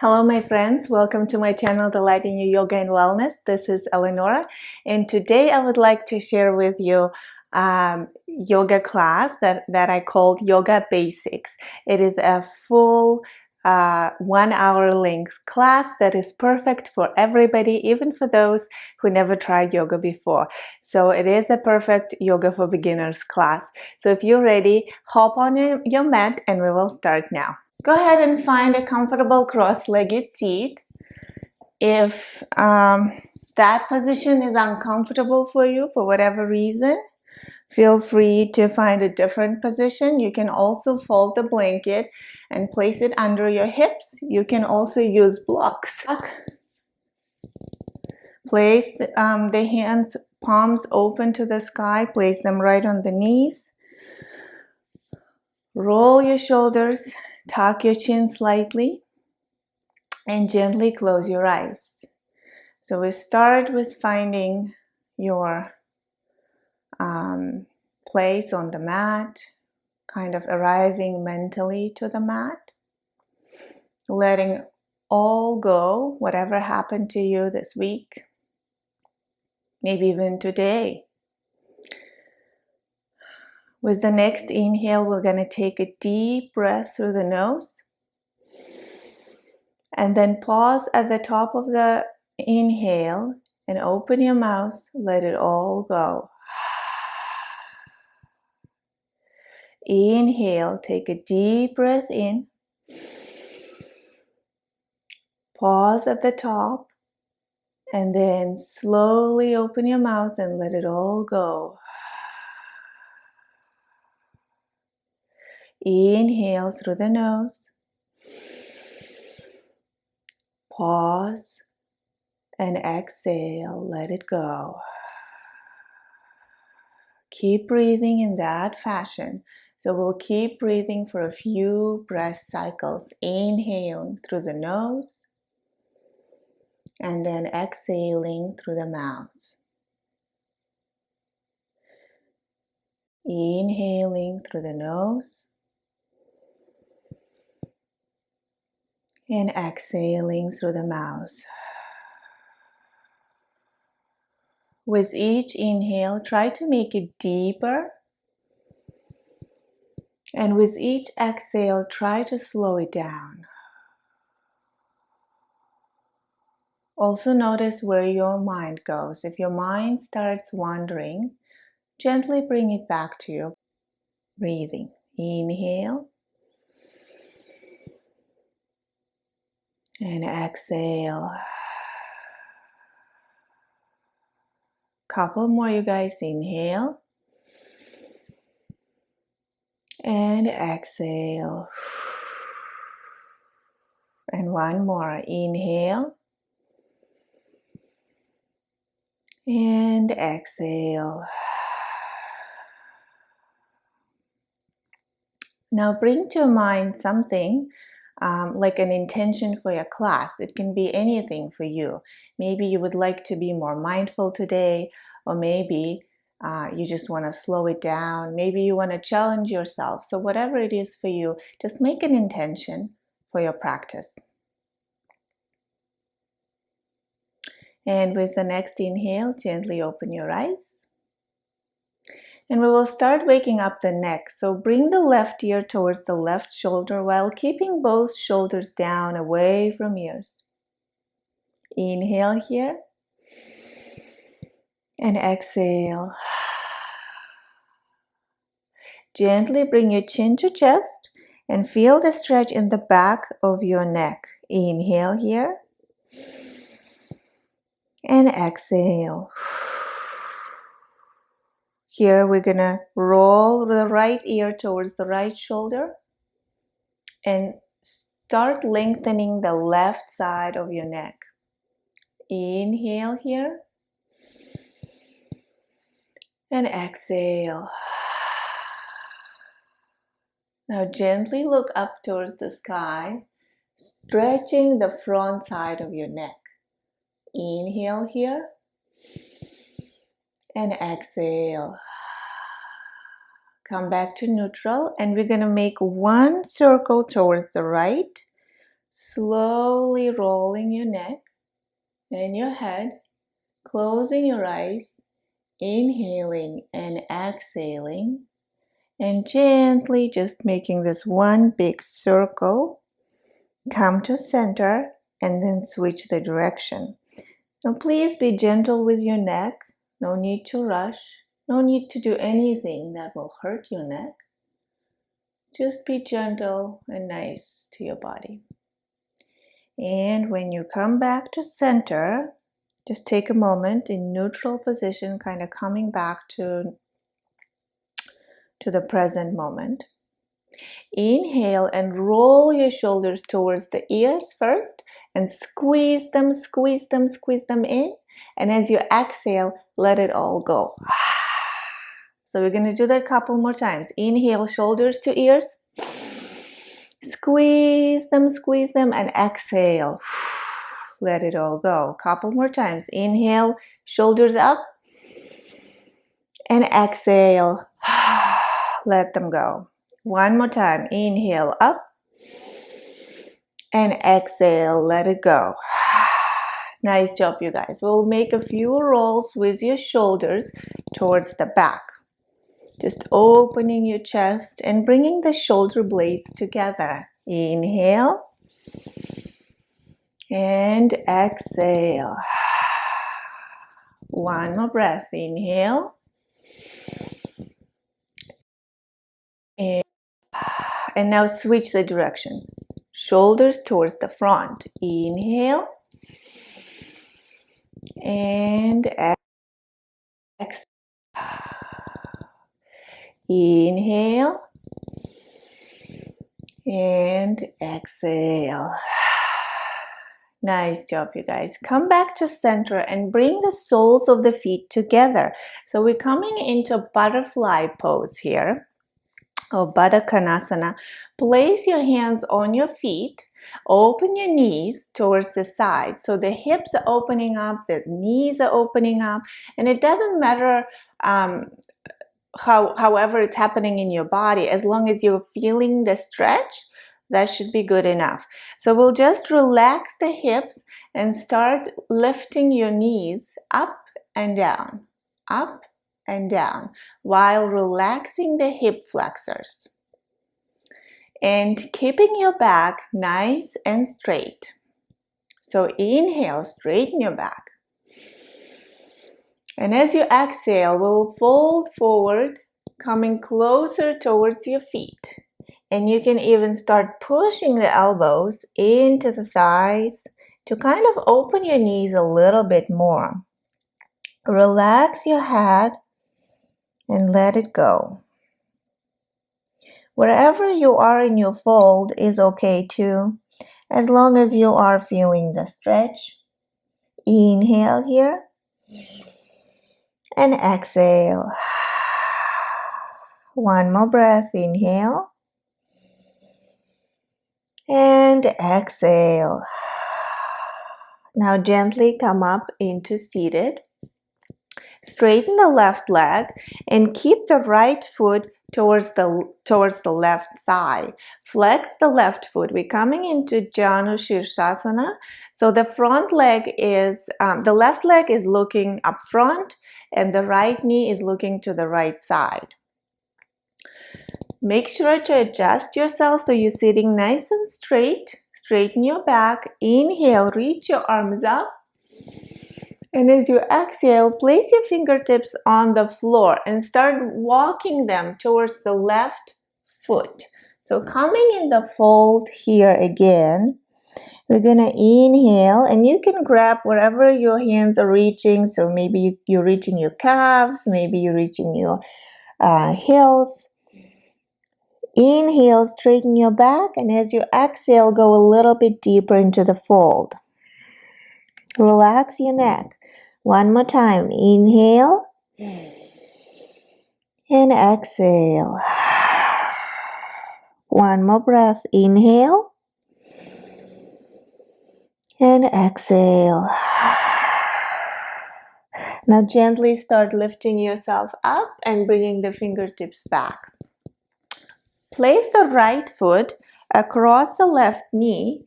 Hello my friends, welcome to my channel Delighting You Yoga and Wellness. This is Eleonora, and today I would like to share with you yoga class that I called Yoga Basics. It is a full 1 hour length class that is perfect for everybody, even for those who never tried yoga before. So it is a perfect yoga for beginners class. So if you're ready, hop on your mat and we will start now. Go ahead and find a comfortable cross-legged seat. If that position is uncomfortable for you for whatever reason, feel free to find a different position. You can also fold the blanket and place it under your hips. You can also use blocks. Place the hands, palms open to the sky. Place them right on the knees. Roll your shoulders, tuck your chin slightly, and gently close your eyes. So we start with finding your place on the mat, kind of arriving mentally to the mat, letting all go, whatever happened to you this week, maybe even today. With the next inhale, we're going to take a deep breath through the nose and then pause at the top of the inhale and open your mouth, let it all go. Inhale, take a deep breath in. Pause at the top and then slowly open your mouth and let it all go. Inhale through the nose. Pause and exhale, let it go. Keep breathing in that fashion. So we'll keep breathing for a few breath cycles, inhaling through the nose and then exhaling through the mouth. Inhaling through the nose and exhaling through the mouth. With each inhale, try to make it deeper. And with each exhale, try to slow it down. Also notice where your mind goes. If your mind starts wandering, gently bring it back to your breathing. Inhale and exhale. Couple more, you guys. Inhale and exhale. And one more. Inhale and exhale. Now bring to mind something like an intention for your class. It can be anything for you. Maybe you would like to be more mindful today, or maybe you just want to slow it down. Maybe you want to challenge yourself. So whatever it is for you, just make an intention for your practice. And with the next inhale, gently open your eyes. And we will start waking up the neck. So bring the left ear towards the left shoulder while keeping both shoulders down away from ears. Inhale here and exhale. Gently bring your chin to chest and feel the stretch in the back of your neck. Inhale here and exhale. Here we're gonna roll the right ear towards the right shoulder and start lengthening the left side of your neck. Inhale here and exhale. Now gently look up towards the sky, stretching the front side of your neck. Inhale here and exhale. Come back to neutral and we're going to make one circle towards the right. Slowly rolling your neck and your head, closing your eyes, inhaling and exhaling, and gently just making this one big circle. Come to center and then switch the direction. Now please be gentle with your neck. No need to rush. No need to do anything that will hurt your neck. Just be gentle and nice to your body. And when you come back to center, just take a moment in neutral position, kind of coming back to the present moment. Inhale and roll your shoulders towards the ears first and squeeze them in. And as you exhale, let it all go. So we're going to do that a couple more times. Inhale, shoulders to ears. Squeeze them, and exhale. Let it all go. Couple more times. Inhale, shoulders up, and exhale. Let them go. One more time. Inhale up, and exhale. Let it go. Nice job, you guys. We'll make a few rolls with your shoulders towards the back. Just opening your chest and bringing the shoulder blades together. Inhale and exhale. One more breath. Inhale. And now switch the direction. Shoulders towards the front. Inhale and exhale. Inhale and exhale. Nice job, you guys. Come back to center and bring the soles of the feet together. So we're coming into butterfly pose here, or Baddha Konasana. Place your hands on your feet. Open your knees towards the side. So the hips are opening up, the knees are opening up, and it doesn't matter however it's happening in your body, as long as you're feeling the stretch, that should be good enough. So we'll just relax the hips and start lifting your knees up and down, while relaxing the hip flexors. And keeping your back nice and straight. So inhale, straighten your back. And as you exhale, we'll fold forward, coming closer towards your feet. And you can even start pushing the elbows into the thighs to kind of open your knees a little bit more. Relax your head and let it go. Wherever you are in your fold is okay too, as long as you are feeling the stretch. Inhale here and exhale. One more breath. Inhale and exhale. Now gently come up into seated. Straighten the left leg and keep the right foot towards the left thigh. Flex the left foot. We're coming into Janu Shirshasana. So the front leg is, the left leg is looking up front and the right knee is looking to the right side. Make sure to adjust yourself so you're sitting nice and straight. Straighten your back. Inhale, reach your arms up. And as you exhale, place your fingertips on the floor and start walking them towards the left foot. So coming in the fold here again, we're going to inhale, and you can grab wherever your hands are reaching. So maybe you're reaching your calves, maybe you're reaching your heels. Inhale, straighten your back, and as you exhale, go a little bit deeper into the fold. Relax your neck. One more time. Inhale and exhale. One more breath. Inhale and exhale. Now gently start lifting yourself up and bringing the fingertips back. Place the right foot across the left knee.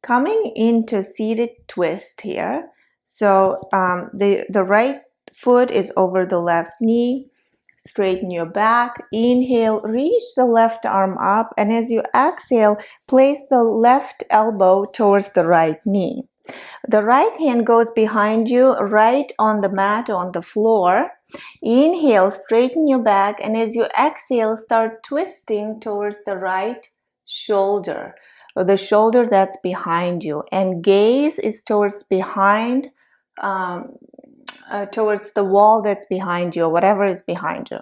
Coming into seated twist here. So the right foot is over the left knee. Straighten your back. Inhale, reach the left arm up, and as you exhale, place the left elbow towards the right knee. The right hand goes behind you, right on the mat, on the floor. Inhale, straighten your back, and as you exhale, start twisting towards the right shoulder, or the shoulder that's behind you. And gaze is towards behind, towards the wall that's behind you, or whatever is behind you.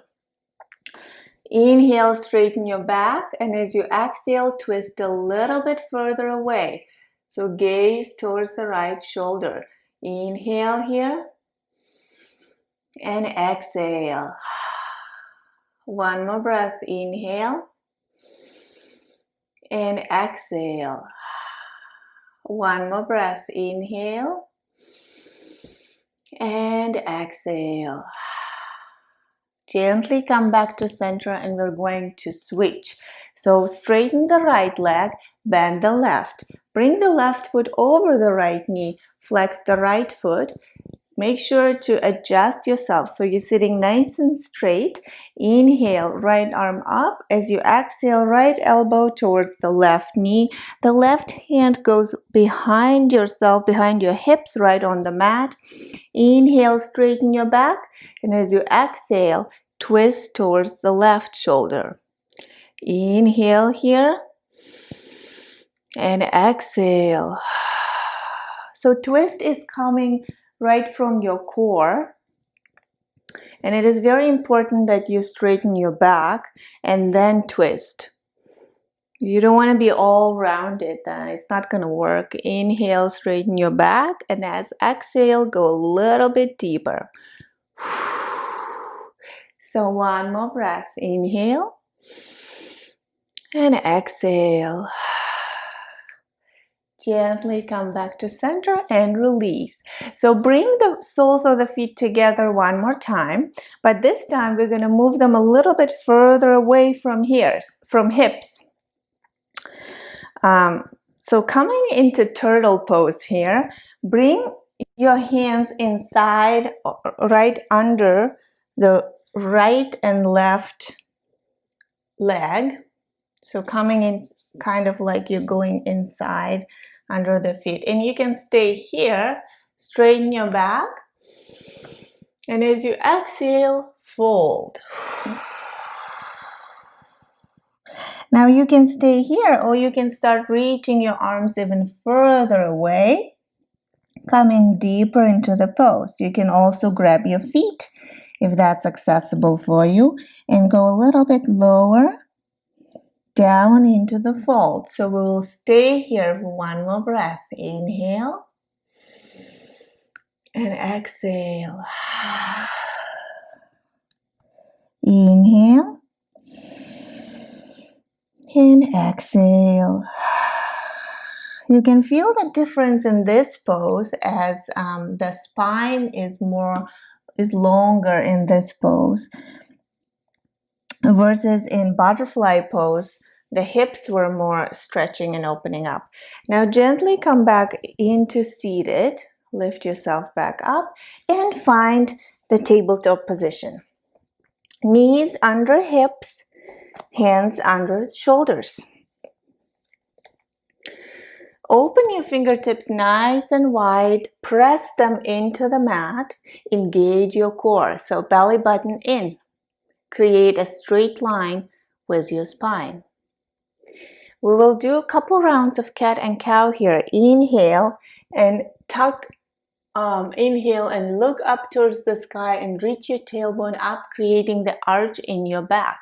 Inhale, straighten your back, and as you exhale, twist a little bit further away. So gaze towards the right shoulder. Inhale here, and exhale. One more breath. Inhale, and exhale. One more breath. Inhale, and exhale. Gently come back to center, and we're going to switch. So straighten the right leg, bend the left. Bring the left foot over the right knee, flex the right foot. Make sure to adjust yourself so you're sitting nice and straight. Inhale, right arm up. As you exhale, right elbow towards the left knee. The left hand goes behind yourself, behind your hips, right on the mat. Inhale, straighten your back. And as you exhale, twist towards the left shoulder. Inhale here. And exhale. So twist is coming right from your core, and it is very important that you straighten your back and then twist. You don't want to be all rounded, then it's not going to work. Inhale, straighten your back, and as exhale, go a little bit deeper. So one more breath. Inhale and exhale. Gently come back to center and release. So bring the soles of the feet together one more time, but this time we're going to move them a little bit further away from hips. So coming into turtle pose here, bring your hands inside, right under the right and left leg. So coming in kind of like you're going inside under the feet, and you can stay here. Straighten your back, and as you exhale, fold. Now you can stay here, or you can start reaching your arms even further away, coming deeper into the pose. You can also grab your feet if that's accessible for you, and go a little bit lower down into the fold. So we will stay here for one more breath. Inhale and exhale. Inhale and exhale. You can feel the difference in this pose as the spine is longer in this pose versus in butterfly pose. The hips were more stretching and opening up. Now gently come back into seated. Lift yourself back up and find the tabletop position. Knees under hips, hands under shoulders. Open your fingertips nice and wide. Press them into the mat. Engage your core. So belly button in. Create a straight line with your spine. We will do a couple rounds of cat and cow here. Inhale and tuck. Inhale and look up towards the sky and reach your tailbone up, creating the arch in your back.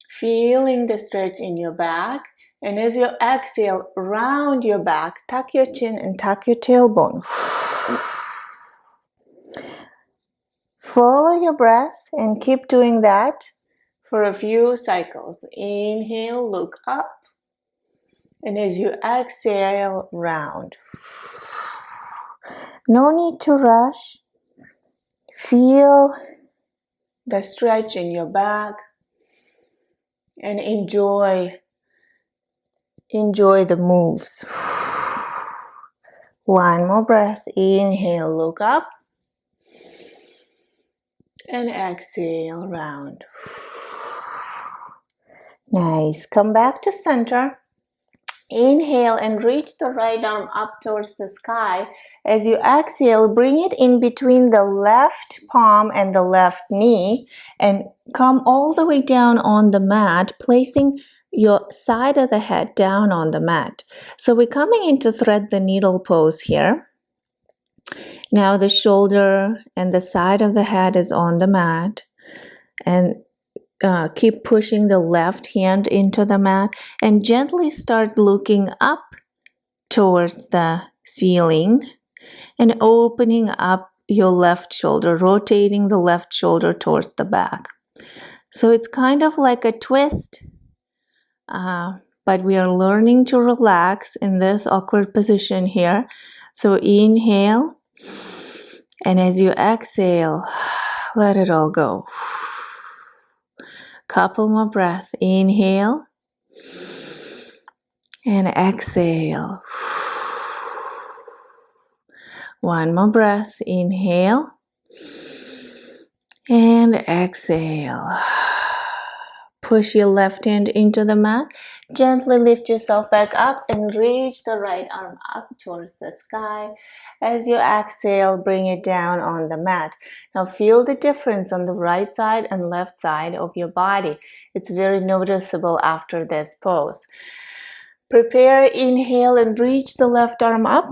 Feeling the stretch in your back. And as you exhale, round your back, tuck your chin and tuck your tailbone. Follow your breath and keep doing that for a few cycles. Inhale, look up. And as you exhale, round. No need to rush. Feel the stretch in your back and enjoy the moves. One more breath. Inhale, look up. And exhale, round. Nice. Come back to center. Inhale and reach the right arm up towards the sky. As you exhale, bring it in between the left palm and the left knee and come all the way down on the mat, placing your side of the head down on the mat. So we're coming into thread the needle pose here. Now the shoulder and the side of the head is on the mat, and keep pushing the left hand into the mat and gently start looking up towards the ceiling and opening up your left shoulder, rotating the left shoulder towards the back. So it's kind of like a twist, but we are learning to relax in this awkward position here. So inhale, and as you exhale, let it all go. Couple more breaths. Inhale and exhale. One more breath. Inhale and exhale. Push your left hand into the mat. Gently lift yourself back up and reach the right arm up towards the sky. As you exhale, bring it down on the mat. Now feel the difference on the right side and left side of your body. It's very noticeable after this pose. Prepare, inhale and reach the left arm up.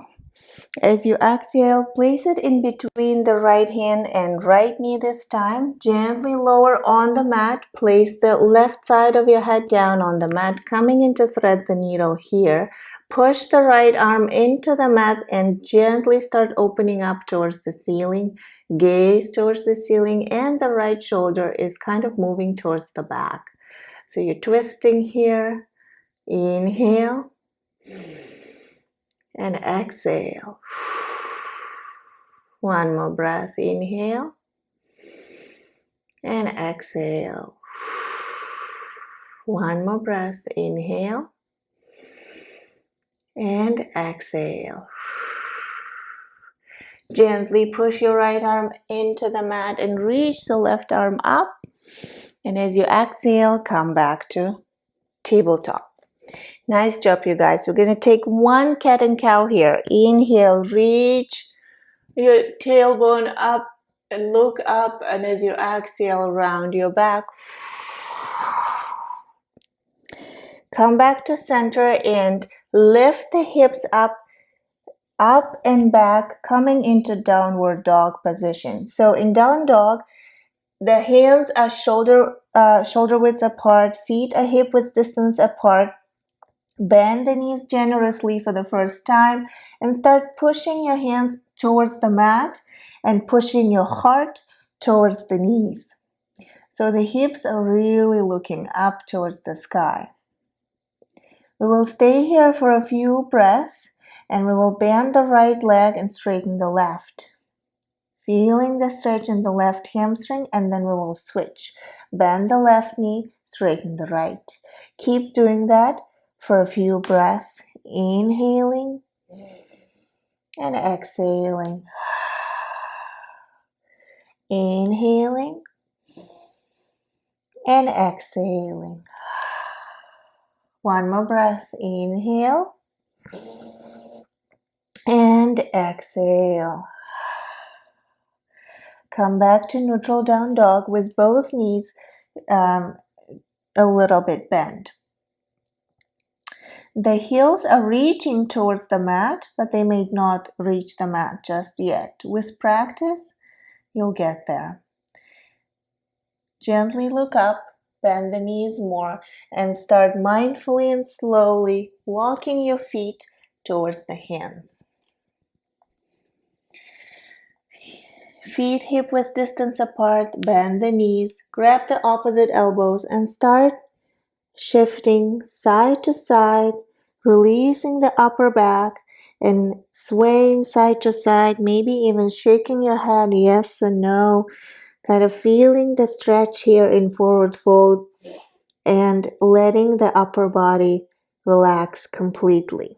As you exhale, place it in between the right hand and right knee this time. Gently lower on the mat. Place the left side of your head down on the mat, coming into thread the needle here. Push the right arm into the mat and gently start opening up towards the ceiling. Gaze towards the ceiling, and the right shoulder is kind of moving towards the back. So you're twisting here. Inhale and exhale. One more breath. Inhale and exhale. One more breath. Inhale and exhale. Gently push your right arm into the mat and reach the left arm up. And as you exhale, come back to tabletop. Nice job, you guys. We're going to take one cat and cow here. Inhale, reach your tailbone up and look up, and as you exhale, round your back. Come back to center and lift the hips up and back, coming into downward dog position. So in down dog, the hands are shoulder width apart, feet are hip width distance apart. Bend the knees generously for the first time and start pushing your hands towards the mat and pushing your heart towards the knees. So the hips are really looking up towards the sky. We will stay here for a few breaths and we will bend the right leg and straighten the left. Feeling the stretch in the left hamstring, and then we will switch. Bend the left knee, straighten the right. Keep doing that for a few breaths. Inhaling and exhaling. Inhaling and exhaling. One more breath. Inhale and exhale. Come back to neutral down dog with both knees a little bit bent. The heels are reaching towards the mat, but they may not reach the mat just yet. With practice, you'll get there. Gently look up, bend the knees more, and start mindfully and slowly walking your feet towards the hands. Feet hip width distance apart, bend the knees, grab the opposite elbows, and start shifting side to side, releasing the upper back and swaying side to side, maybe even shaking your head yes and no, kind of feeling the stretch here in forward fold and letting the upper body relax completely.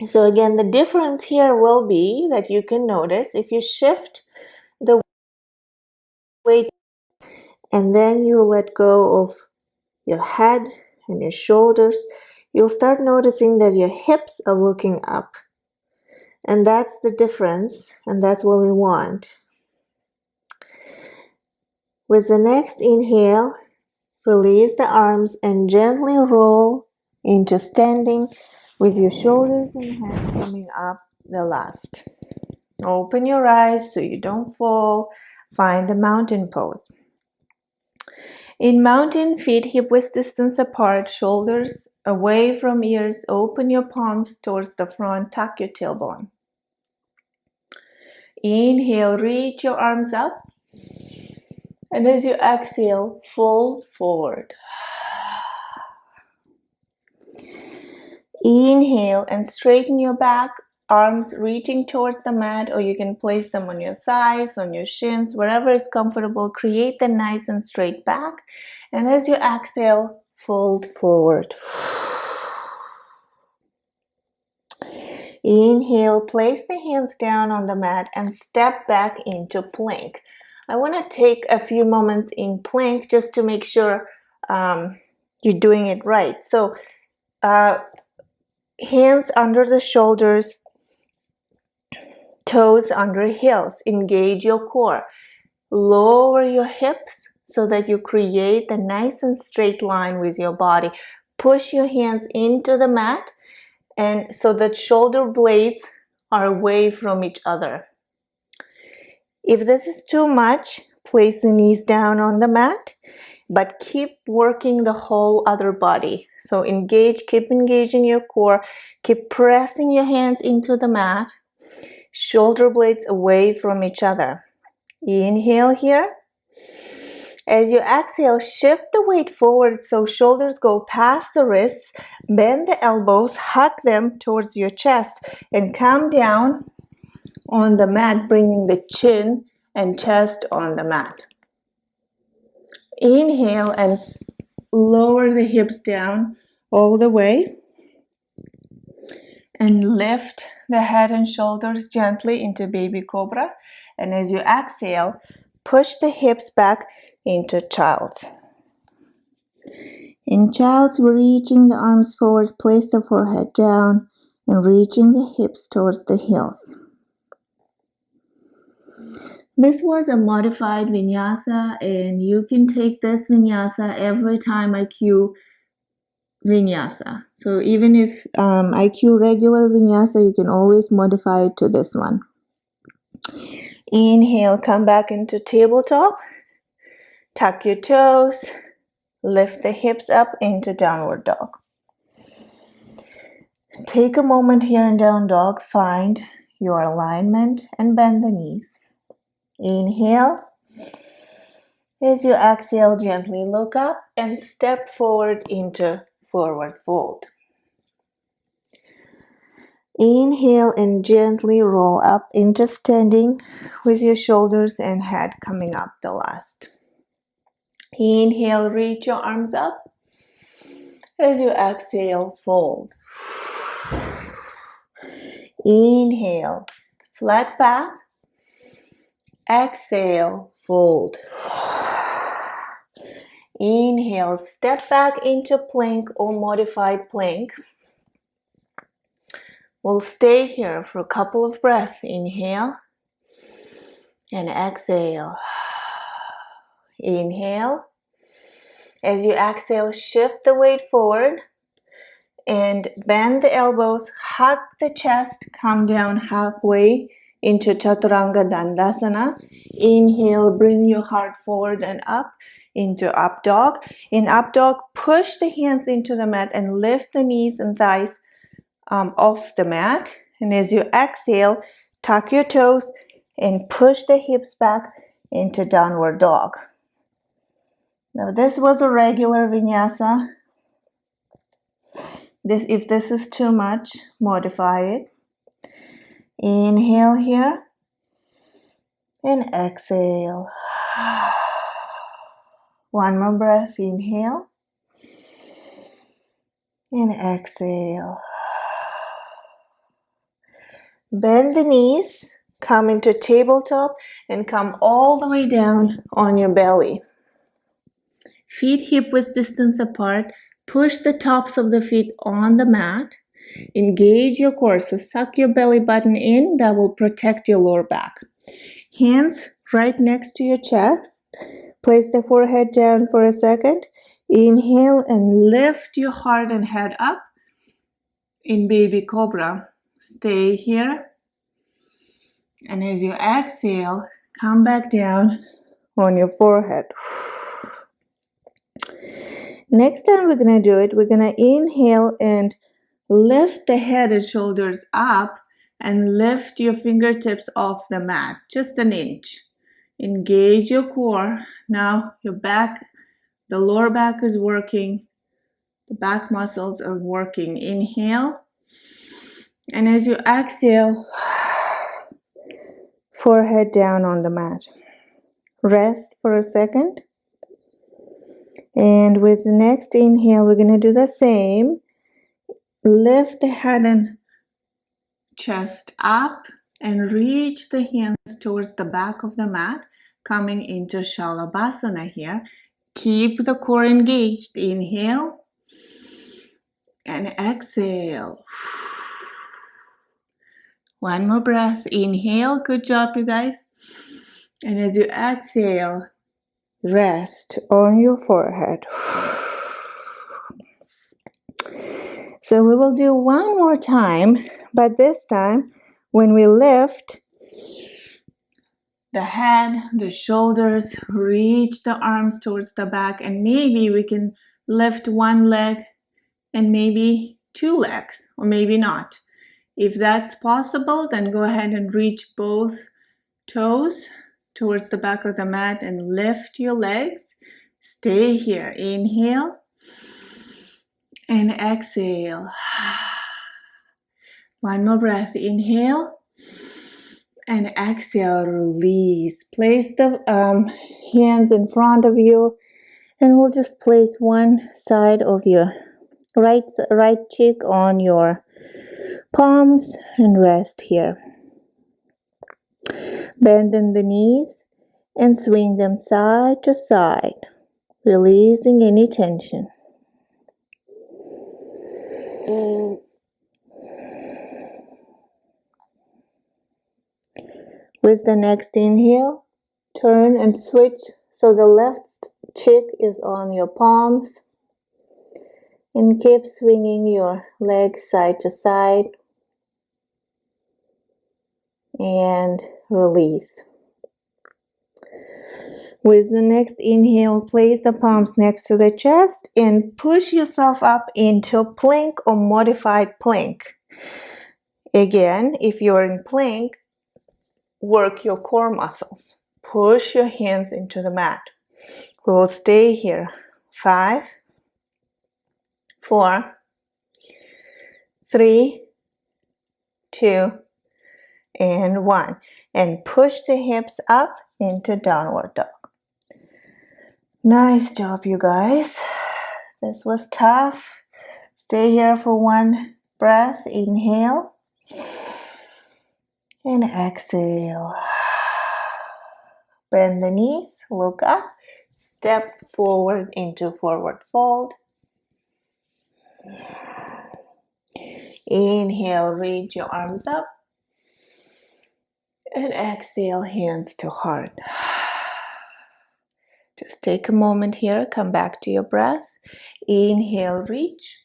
So again, the difference here will be that you can notice if you shift the weight and then you let go of your head and your shoulders, you'll start noticing that your hips are looking up. And that's the difference, and that's what we want. With the next inhale, release the arms and gently roll into standing with your shoulders and head coming up the last. Open your eyes so you don't fall. Find the mountain pose. In mountain, feet hip-width distance apart, shoulders away from ears. Open your palms towards the front. Tuck your tailbone. Inhale, reach your arms up. And as you exhale, fold forward. Inhale and straighten your back, arms reaching towards the mat, or you can place them on your thighs, on your shins, wherever is comfortable. Create the nice and straight back. And as you exhale, fold forward. Inhale, place the hands down on the mat and step back into plank. I want to take a few moments in plank just to make sure you're doing it right. So hands under the shoulders, toes under heels. Engage your core. Lower your hips so that you create a nice and straight line with your body. Push your hands into the mat and so that shoulder blades are away from each other. If this is too much, place the knees down on the mat, but keep working the whole other body. So keep engaging your core, keep pressing your hands into the mat, shoulder blades away from each other. Inhale here. As you exhale, shift the weight forward so shoulders go past the wrists, bend the elbows, hug them towards your chest, and come down on the mat, bringing the chin and chest on the mat. Inhale and lower the hips down all the way and lift the head and shoulders gently into baby cobra. And as you exhale, push the hips back into child's. In child's, we're reaching the arms forward, place the forehead down, and reaching the hips towards the heels. This was a modified vinyasa, and you can take this vinyasa every time I cue vinyasa. So even if I cue regular vinyasa, you can always modify it to this one. Inhale, come back into tabletop. Tuck your toes. Lift the hips up into downward dog. Take a moment here in down dog. Find your alignment and bend the knees. Inhale. As you exhale, gently look up and step forward into forward fold. Inhale and gently roll up into standing with your shoulders and head coming up the last. Inhale, reach your arms up. As you exhale, fold. Inhale, flat back. Exhale, fold. Inhale, step back into plank or modified plank. We'll stay here for a couple of breaths. Inhale and exhale. Inhale. As you exhale, shift the weight forward and bend the elbows, hug the chest, come down halfway into Chaturanga Dandasana. Inhale, bring your heart forward and up into up dog. In up dog, push the hands into the mat and lift the knees and thighs off the mat. And as you exhale, tuck your toes and push the hips back into downward dog. Now this was a regular vinyasa. If this is too much, modify it. Inhale here and exhale. One more breath. Inhale and exhale. Bend the knees, come into tabletop, and come all the way down on your belly. Feet hip-width distance apart. Push the tops of the feet on the mat. Engage your core, so suck your belly button in. That will protect your lower back. Hands right next to your chest. Place the forehead down for a second. Inhale and lift your heart and head up in baby cobra. Stay here. And as you exhale, come back down on your forehead. Next time we're going to do it, we're going to inhale and lift the head and shoulders up and lift your fingertips off the mat, just an inch. Engage your core. Now your back, the lower back is working. The back muscles are working. Inhale. And as you exhale, forehead down on the mat. Rest for a second. And with the next inhale, we're going to do the same. Lift the head and chest up and reach the hands towards the back of the mat, coming into Shalabhasana here. Keep the core engaged. Inhale and exhale. One more breath. Inhale. Good job, you guys. And as you exhale, rest on your forehead. So we will do one more time, but this time when we lift the head, the shoulders, reach the arms towards the back, and maybe we can lift one leg and maybe two legs, or maybe not. If that's possible, then go ahead and reach both toes towards the back of the mat and lift your legs. Stay here. Inhale and exhale. One more breath. Inhale and exhale. Release. Place the hands in front of you, and we'll just place one side of your right cheek on your palms and rest here. Bend in the knees and swing them side to side, releasing any tension. With the next inhale, turn and switch so the left cheek is on your palms, and keep swinging your legs side to side and release. With the next inhale, place the palms next to the chest and push yourself up into plank or modified plank. Again, if you're in plank, work your core muscles. Push your hands into the mat. We will stay here. 5, 4, 3, 2, and 1. And push the hips up into downward dog. Nice job, you guys. This was tough. Stay here for one breath. Inhale and exhale. Bend the knees, look up, step forward into forward fold. Inhale, reach your arms up. And exhale, hands to heart. Just take a moment here, come back to your breath. Inhale, reach.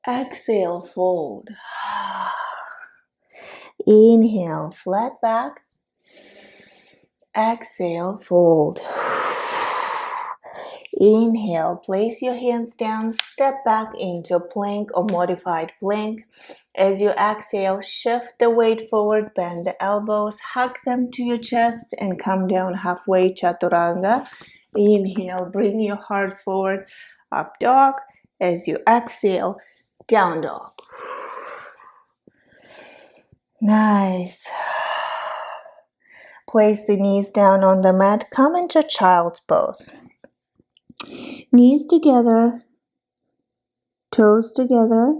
Exhale, fold. Inhale, flat back. Exhale, fold. Inhale, place your hands down, step back into plank or modified plank. As you exhale, shift the weight forward, bend the elbows, hug them to your chest, and come down halfway, chaturanga. Inhale, bring your heart forward, up dog. As you exhale, down dog. Nice. Place the knees down on the mat, come into child's pose. Knees together, toes together,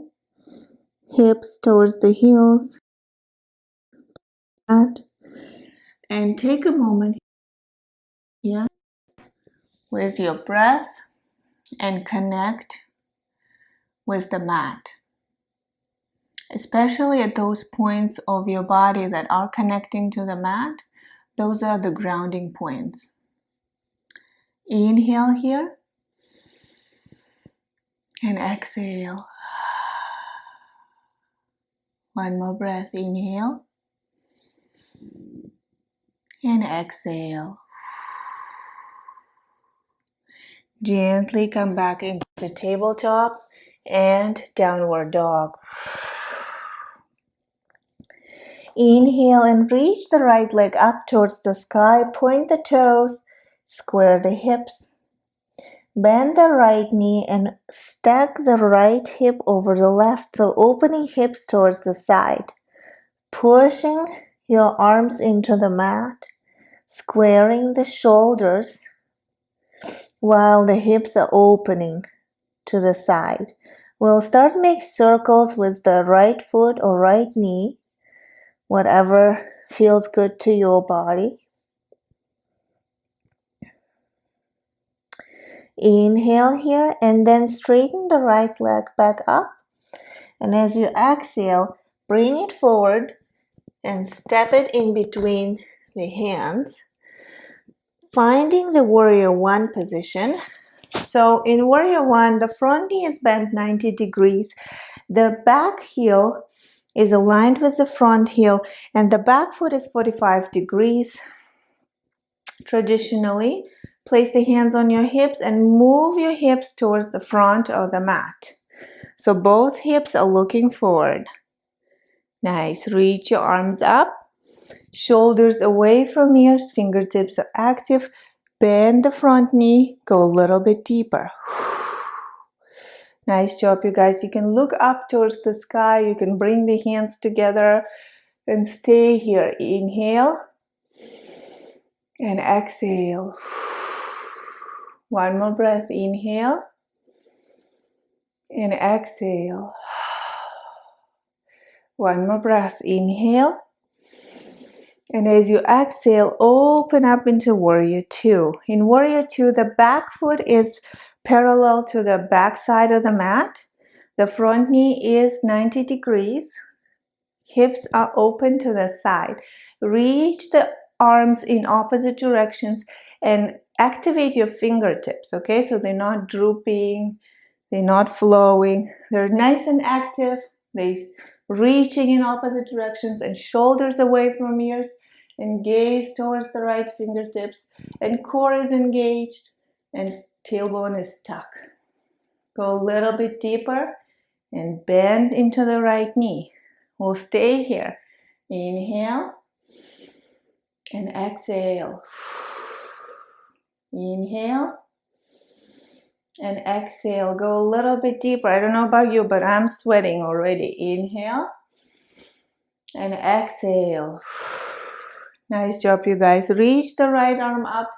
hips towards the heels, And take a moment here with your breath and connect with the mat, especially at those points of your body that are connecting to the mat. Those are the grounding points. Inhale here and exhale. One more breath. Inhale and exhale. Gently come back into tabletop and downward dog. Inhale and reach the right leg up towards the sky. Point the toes, square the hips. Bend the right knee and stack the right hip over the left, so opening hips towards the side. Pushing your arms into the mat, squaring the shoulders while the hips are opening to the side. We'll start make circles with the right foot or right knee, whatever feels good to your body. Inhale here and then straighten the right leg back up. And as you exhale, bring it forward and step it in between the hands, finding the warrior one position. So in warrior one, the front knee is bent 90 degrees. The back heel is aligned with the front heel and the back foot is 45 degrees. Traditionally, place the hands on your hips and move your hips towards the front of the mat. So both hips are looking forward. Nice. Reach your arms up. Shoulders away from ears. Fingertips are active. Bend the front knee. Go a little bit deeper. Nice job, you guys. You can look up towards the sky. You can bring the hands together and stay here. Inhale and exhale. One more breath. Inhale and exhale. One more breath. Inhale. And as you exhale, open up into warrior two. In warrior two, the back foot is parallel to the back side of the mat. The front knee is 90 degrees. Hips are open to the side. Reach the arms in opposite directions and activate your fingertips, okay? So they're not drooping, they're not flowing. They're nice and active. They're reaching in opposite directions and shoulders away from ears and gaze towards the right fingertips and core is engaged and tailbone is tucked. Go a little bit deeper and bend into the right knee. We'll stay here. Inhale and exhale. Inhale and exhale. Go a little bit deeper. I don't know about you, but I'm sweating already. Inhale and exhale. Nice job, you guys. Reach the right arm up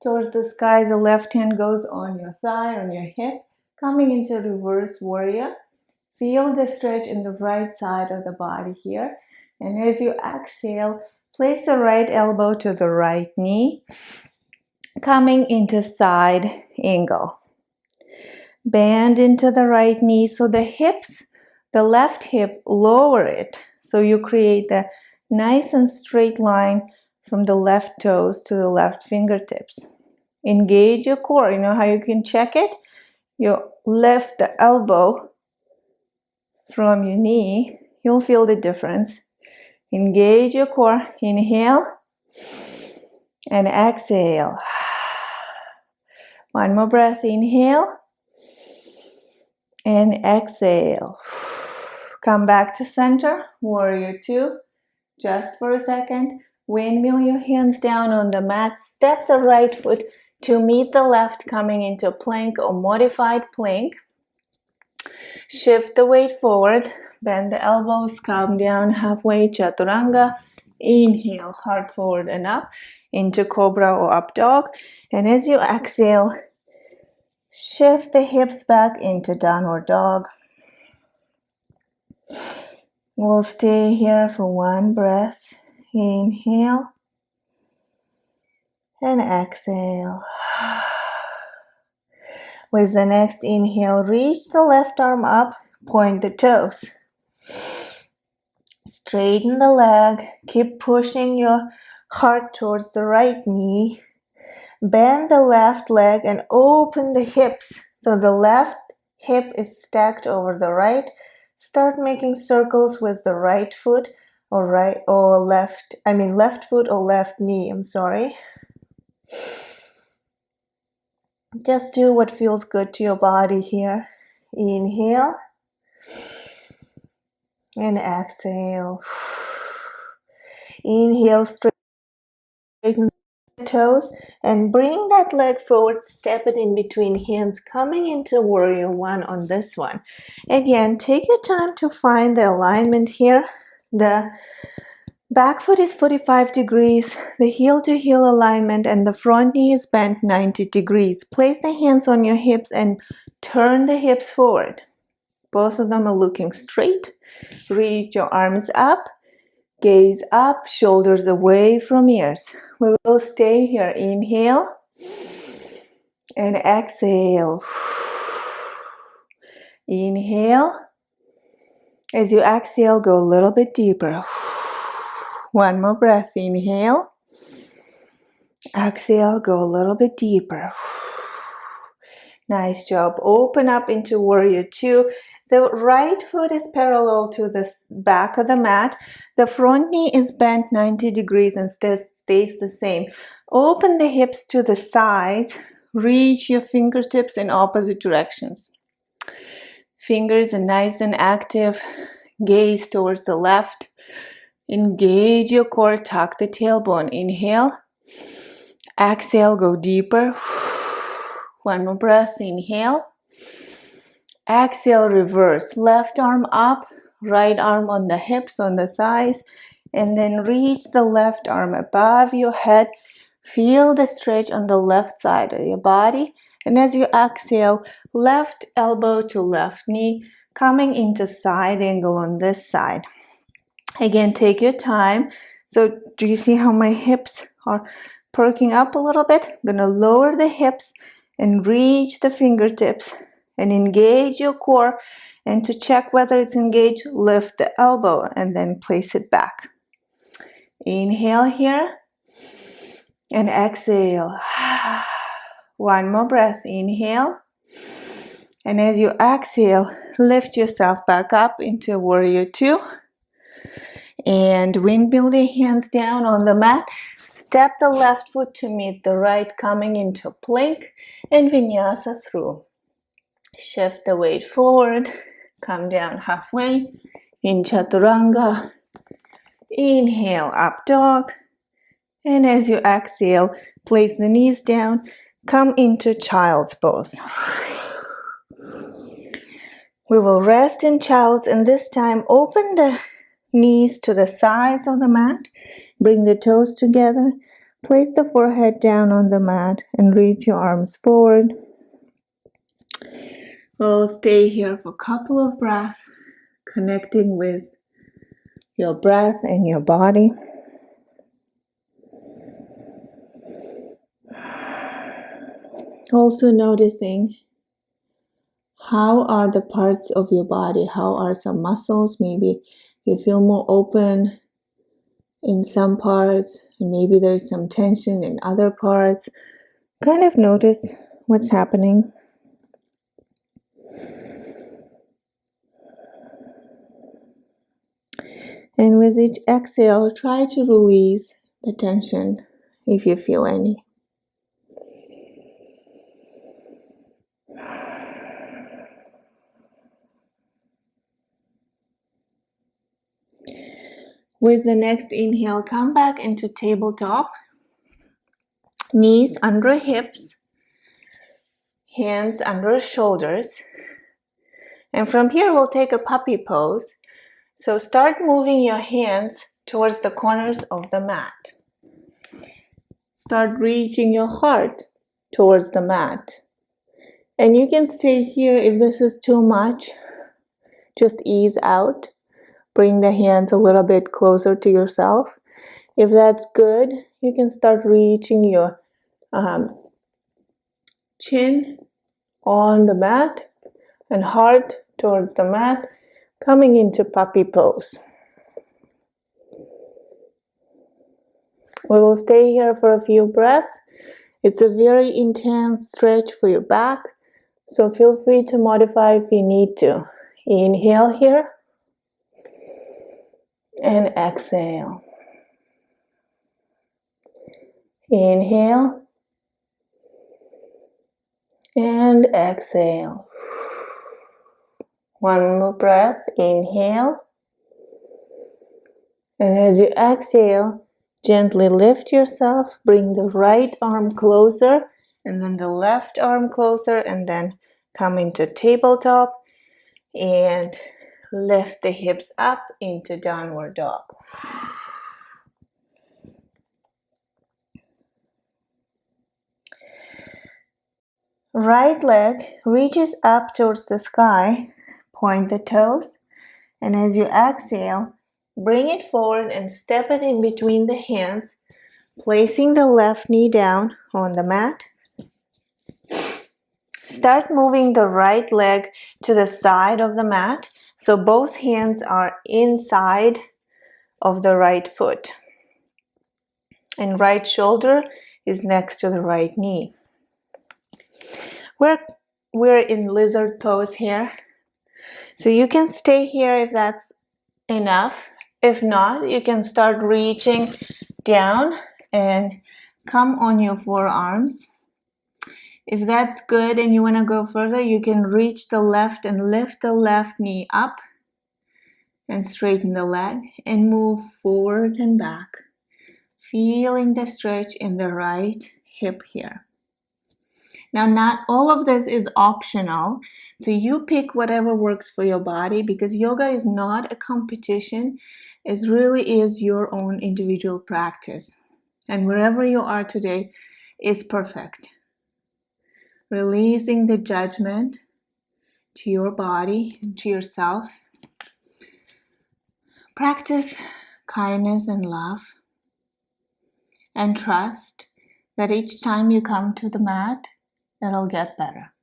towards the sky. The left hand goes on your thigh, on your hip. Coming into reverse warrior. Feel the stretch in the right side of the body here. And as you exhale, place the right elbow to the right knee, coming into side angle. Bend into the right knee so the hips, the left hip, lower it. So you create a nice and straight line from the left toes to the left fingertips. Engage your core. You know how you can check it? You lift the elbow from your knee. You'll feel the difference. Engage your core. Inhale and exhale. One more breath. Inhale and exhale. Come back to center. Warrior two. Just for a second. Windmill your hands down on the mat. Step the right foot to meet the left, coming into plank or modified plank. Shift the weight forward. Bend the elbows. Come down halfway. Chaturanga. Inhale, heart forward and up into cobra or up dog. And as you exhale, shift the hips back into downward dog. We'll stay here for one breath. Inhale and exhale. With the next inhale, reach the left arm up, point the toes. Straighten the leg, keep pushing your heart towards the right knee. Bend the left leg and open the hips so the left hip is stacked over the right. Start making circles with the right foot or left foot or left knee, I'm sorry. Just do what feels good to your body here. Inhale and exhale. Inhale, straighten the toes and bring that leg forward, step it in between hands, coming into warrior one on this one. Again, take your time to find the alignment here. The back foot is 45 degrees, the heel to heel alignment, and the front knee is bent 90 degrees. Place the hands on your hips and turn the hips forward. Both of them are looking straight. Reach your arms up, gaze up, shoulders away from ears. We will stay here. Inhale and exhale. Inhale. As you exhale, go a little bit deeper. One more breath. Inhale. Exhale, go a little bit deeper. Nice job. Open up into warrior two. The right foot is parallel to the back of the mat. The front knee is bent 90 degrees and stays the same. Open the hips to the sides. Reach your fingertips in opposite directions. Fingers are nice and active. Gaze towards the left. Engage your core. Tuck the tailbone. Inhale. Exhale, go deeper. One more breath. Inhale. Exhale, reverse. Left arm up, right arm on the hips, on the thighs, and then reach the left arm above your head. Feel the stretch on the left side of your body. And as you exhale, left elbow to left knee, coming into side angle on this side. Again, take your time. So do you see how my hips are perking up a little bit? I'm going to lower the hips and reach the fingertips and engage your core. And to check whether it's engaged, lift the elbow and then place it back. Inhale here and exhale. One more breath. Inhale. And as you exhale, lift yourself back up into warrior two. And windmill the hands down on the mat. Step the left foot to meet the right, coming into plank and vinyasa through. Shift the weight forward. Come down halfway in chaturanga. Inhale, up dog. And as you exhale, place the knees down. Come into child's pose. We will rest in child's, and this time open the knees to the sides of the mat. Bring the toes together. Place the forehead down on the mat and reach your arms forward. We'll stay here for a couple of breaths, connecting with your breath and your body. Also noticing how are the parts of your body, how are some muscles, maybe you feel more open in some parts, and maybe there's some tension in other parts. Kind of notice what's happening. And with each exhale, try to release the tension if you feel any. With the next inhale, come back into tabletop. Knees under hips, hands under shoulders. And from here, we'll take a puppy pose. So start moving your hands towards the corners of the mat. Start reaching your heart towards the mat. And you can stay here if this is too much. Just ease out. Bring the hands a little bit closer to yourself. If that's good, you can start reaching your chin on the mat and heart towards the mat, coming into puppy pose. We will stay here for a few breaths. It's a very intense stretch for your back, so feel free to modify if you need to. Inhale here and exhale. Inhale and exhale. One more breath. Inhale. And as you exhale, gently lift yourself. Bring the right arm closer and then the left arm closer, and then come into tabletop and lift the hips up into downward dog. Right leg reaches up towards the sky, point the toes, and as you exhale, bring it forward and step it in between the hands, placing the left knee down on the mat. Start moving the right leg to the side of the mat, so both hands are inside of the right foot, and right shoulder is next to the right knee. We're in lizard pose here, so you can stay here if that's enough. If not, you can start reaching down and come on your forearms. If that's good and you want to go further, you can reach the left and lift the left knee up and straighten the leg and move forward and back, feeling the stretch in the right hip here. Now, not all of this is optional, so you pick whatever works for your body, because yoga is not a competition. It really is your own individual practice. And wherever you are today is perfect. Releasing the judgment to your body, to yourself. Practice kindness and love. And trust that each time you come to the mat, it'll get better.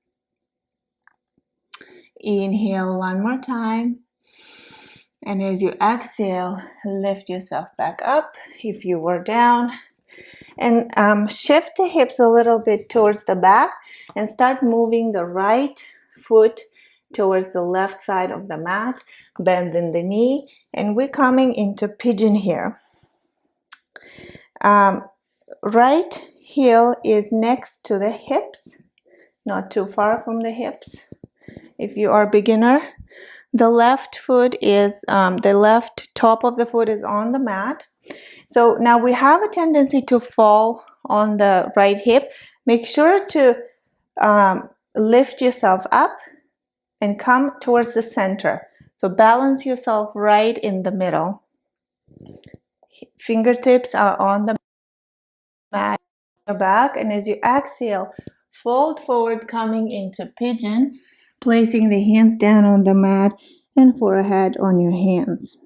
Inhale one more time. And as you exhale, lift yourself back up if you were down. And shift the hips a little bit towards the back and start moving the right foot towards the left side of the mat. Bend in the knee. And we're coming into pigeon here. Right heel is next to the hips, not too far from the hips. If you are a beginner, the left foot is, the left top of the foot is on the mat. So now we have a tendency to fall on the right hip. Make sure to lift yourself up and come towards the center. So balance yourself right in the middle. Fingertips are on the mat, your back, and as you exhale, fold forward, coming into pigeon, placing the hands down on the mat and forehead on your hands.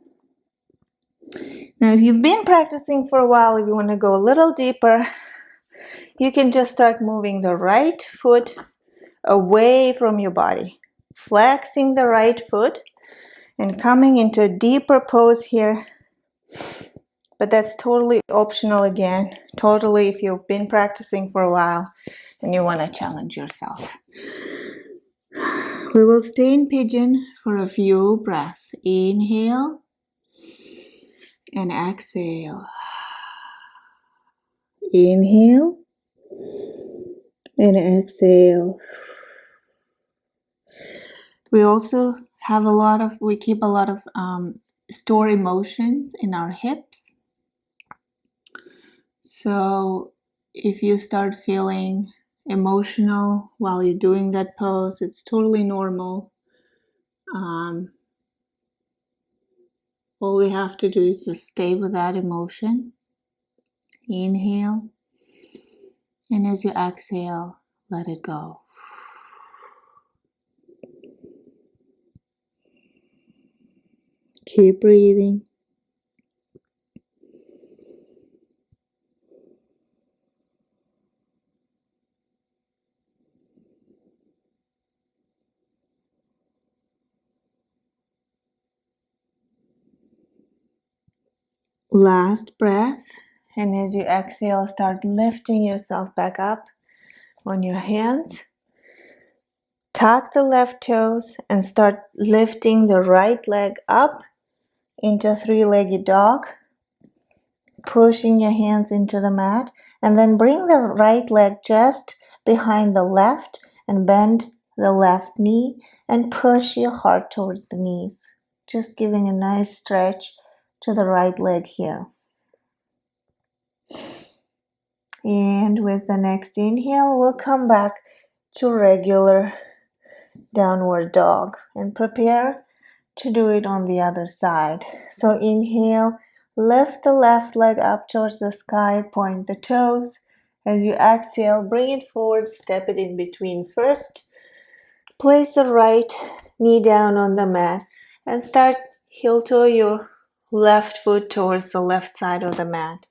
Now, if you've been practicing for a while, if you want to go a little deeper, you can just start moving the right foot away from your body, flexing the right foot and coming into a deeper pose here. But that's totally optional again, totally if you've been practicing for a while and you want to challenge yourself. We will stay in pigeon for a few breaths. Inhale and exhale. Inhale and exhale. We also have we keep a lot of store emotions in our hips. So if you start feeling emotional while you're doing that pose, it's totally normal. All we have to do is just stay with that emotion. Inhale. And as you exhale, let it go. Keep breathing. Last breath. And as you exhale, start lifting yourself back up on your hands. Tuck the left toes and start lifting the right leg up into three-legged dog. Pushing your hands into the mat. And then bring the right leg just behind the left and bend the left knee and push your heart towards the knees. Just giving a nice stretch to the right leg here. And with the next inhale, we'll come back to regular downward dog and prepare to do it on the other side. So inhale, lift the left leg up towards the sky, point the toes. As you exhale, bring it forward, step it in between first. Place the right knee down on the mat and start heel toe your left foot towards the left side of the mat.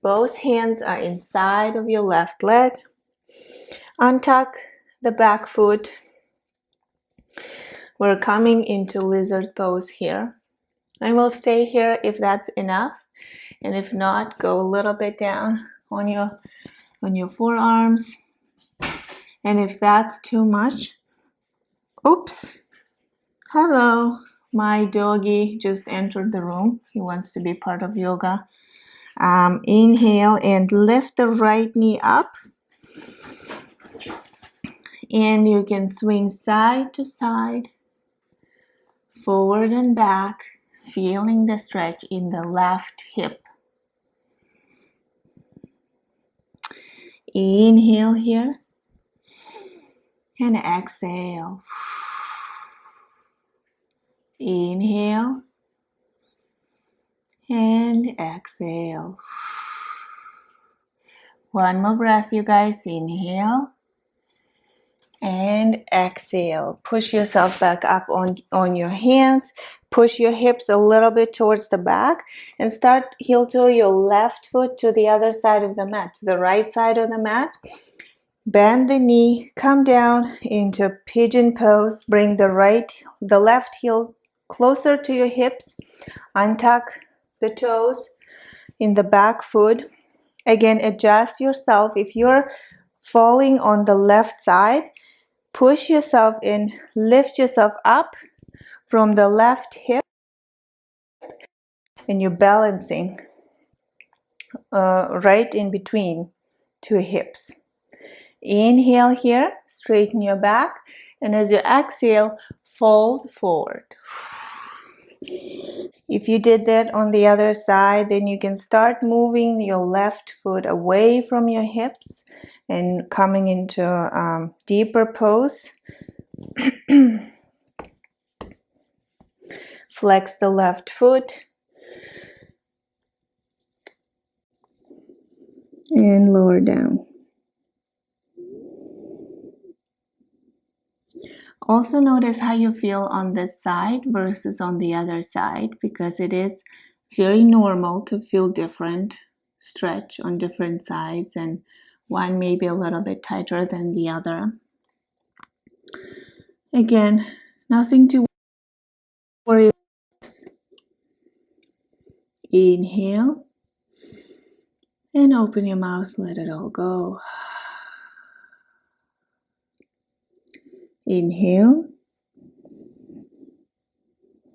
Both hands are inside of your left leg. Untuck the back foot. We're coming into lizard pose here. I will stay here if that's enough, and if not, go a little bit down on your forearms. And if that's too much, oops, hello, my doggy just entered the room. He wants to be part of yoga. Inhale and lift the right knee up, and you can swing side to side, forward and back, feeling the stretch in the left hip. Inhale here and exhale. Inhale and exhale. One more breath, you guys. Inhale and exhale. Push yourself back up on your hands. Push your hips a little bit towards the back and start heel toe your left foot to the other side of the mat, to the right side of the mat. Bend the knee, come down into pigeon pose. Bring the left heel closer to your hips. Untuck the toes in the back foot. Again, adjust yourself. If you're falling on the left side, push yourself in, lift yourself up from the left hip, and you're balancing right in between two hips. Inhale here, straighten your back, and as you exhale, fold forward. If you did that on the other side, then you can start moving your left foot away from your hips and coming into deeper pose. Flex the left foot and lower down. Also notice how you feel on this side versus on the other side, because it is very normal to feel different stretch on different sides, and one may be a little bit tighter than the other. Again, nothing to worry about. Inhale and open your mouth, let it all go. Inhale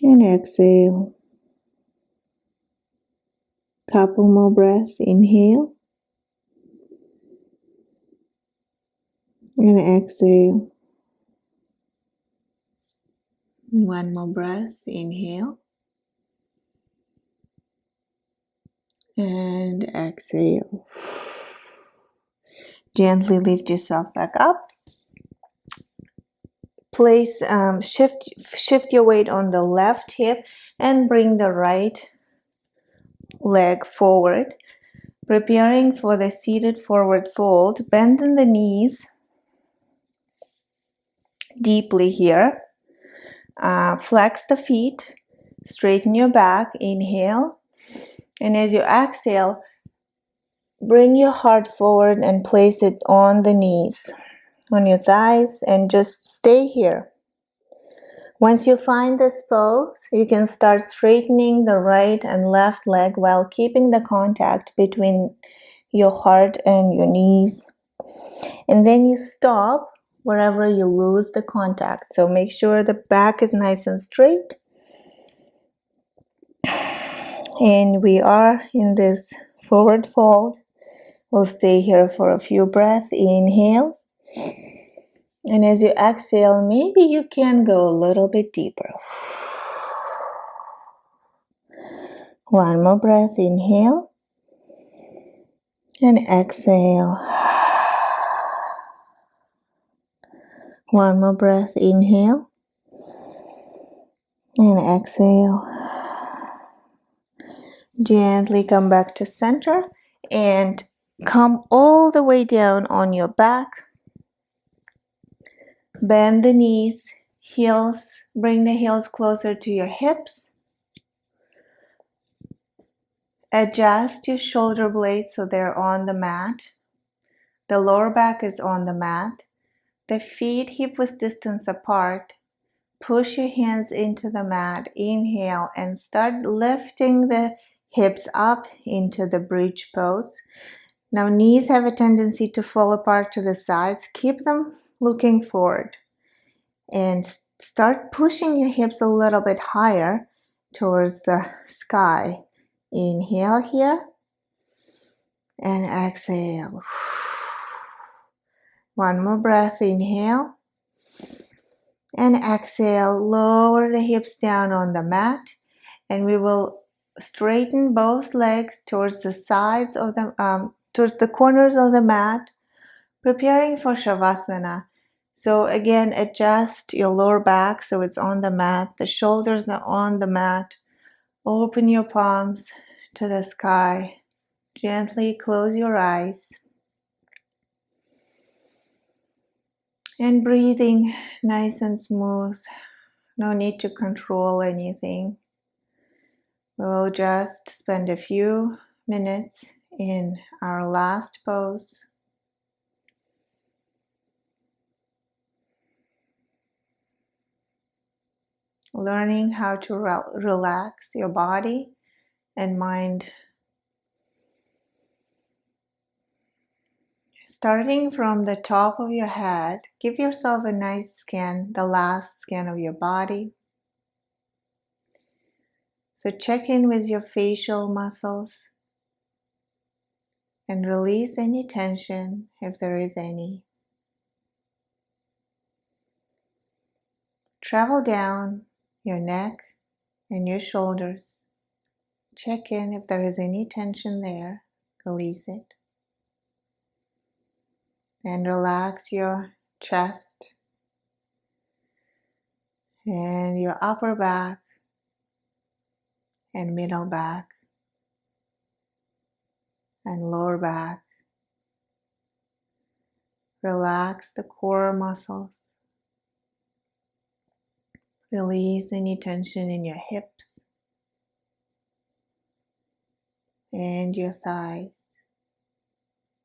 and exhale. Couple more breaths. Inhale and exhale. One more breath. Inhale and exhale. Gently lift yourself back up. Place shift your weight on the left hip and bring the right leg forward, preparing for the seated forward fold. Bend in the knees deeply here. Flex the feet, straighten your back. Inhale, and as you exhale, bring your heart forward and place it on the knees, on your thighs, and just stay here Once you find this pose, you can start straightening the right and left leg while keeping the contact between your heart and your knees. And then you stop wherever you lose the contact. So make sure the back is nice and straight. And we are in this forward fold. We'll stay here for a few breaths. Inhale. And as you exhale, maybe you can go a little bit deeper. One more breath. Inhale. And exhale. One more breath. Inhale. And exhale. Gently come back to center and come all the way down on your back. Bend the knees, heels, bring the heels closer to your hips. Adjust your shoulder blades so they're on the mat. The lower back is on the mat. The feet hip width distance apart. Push your hands into the mat. Inhale and start lifting the hips up into the bridge pose. Now knees have a tendency to fall apart to the sides. Keep them looking forward. And start pushing your hips a little bit higher towards the sky. Inhale here. And exhale. One more breath. Inhale. And exhale. Lower the hips down on the mat. And we will straighten both legs towards the sides of the towards the corners of the mat, preparing for Shavasana. So again, adjust your lower back so it's on the mat. The shoulders are on the mat. Open your palms to the sky. Gently close your eyes. And breathing nice and smooth. No need to control anything. We'll just spend a few minutes in our last pose. Learning how to relax your body and mind. Starting from the top of your head, give yourself a nice scan, the last scan of your body. So check in with your facial muscles and release any tension if there is any. Travel down your neck and your shoulders. Check in if there is any tension there. Release it. And relax your chest and your upper back and middle back and lower back. Relax the core muscles. Release any tension in your hips and your thighs.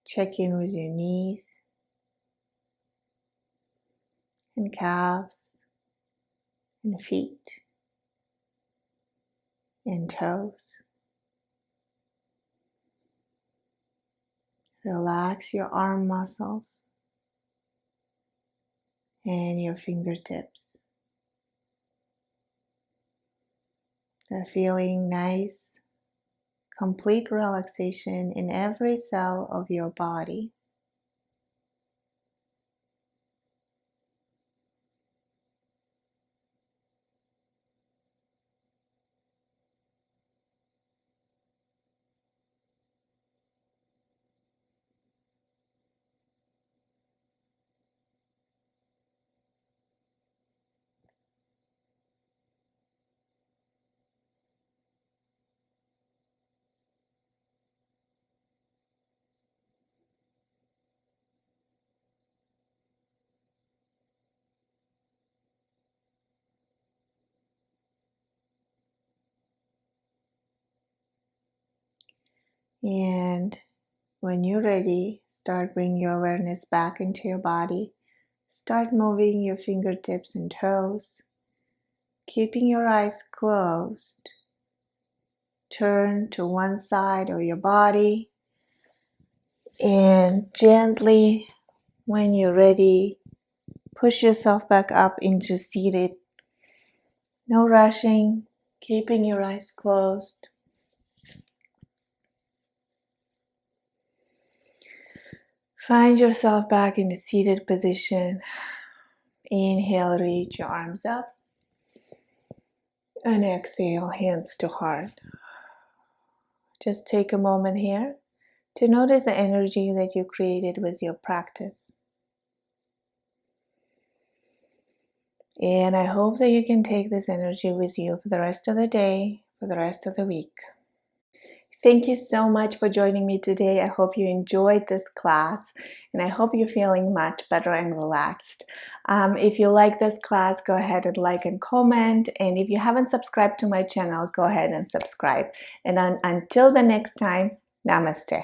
Check in with your knees and calves and feet and toes. Relax your arm muscles and your fingertips. They're feeling nice, complete relaxation in every cell of your body. And when you're ready, start bringing your awareness back into your body. Start moving your fingertips and toes. keeping your eyes closed. Turn to one side of your body and gently, when you're ready, push yourself back up into seated. No rushing, keeping your eyes closed. Find yourself back in the seated position. Inhale, reach your arms up. And exhale, hands to heart. Just take a moment here to notice the energy that you created with your practice. And I hope that you can take this energy with you for the rest of the day, for the rest of the week. Thank you so much for joining me today. I hope you enjoyed this class and I hope you're feeling much better and relaxed. If you like this class, go ahead and like and comment. And if you haven't subscribed to my channel, go ahead and subscribe. And until the next time, namaste.